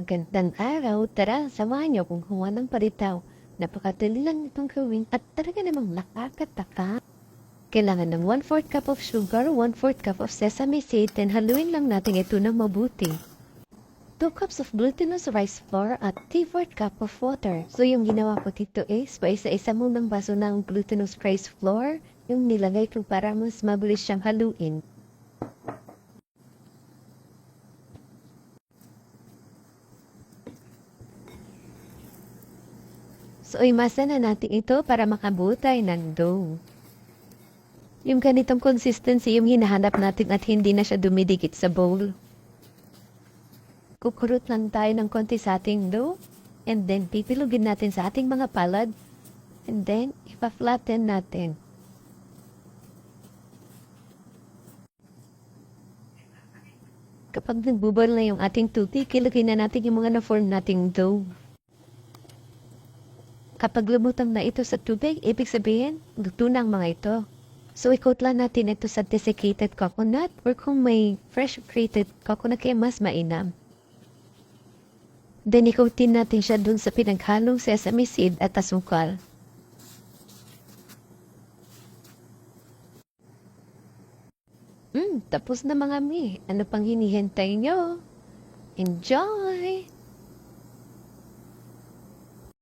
Magandang araw, tara, samahan niyo kung kuha ng paritaw. Napakadali lang itong gawin at talaga namang nakakataka. Kailangan ng 1/4 cup of sugar, 1/4 cup of sesame seed, then haluin lang natin ito ng mabuti. 2 cups of glutinous rice flour at 3/4 cup of water. So yung ginawa ko dito is, paisa-isa munang baso ng glutinous rice flour, yung nilagay ko para mas mabilis siyang haluin. So, imasa na natin ito para makabuo tayo ng dough. Yung ganitong consistency yung hinahanap natin at hindi na siya dumidikit sa bowl. Kukurot lang tayo ng konti sa ating dough. And then, pipilugin natin sa ating mga palad. And then, ipa-flatten natin. Kapag nagbubol na yung ating tubig, ilagay na natin yung mga na-form nating dough. Kapag lumutang na ito sa tubig, ibig sabihin, luto na ang mga ito. So, ikot lang natin ito sa desiccated coconut or kung may fresh grated coconut kaya mas mainam. Then, ikotin natin siya dun sa pinaghalong sesame seed at asukal. Tapos na mga mi. Ano pang hinihintay nyo? Enjoy!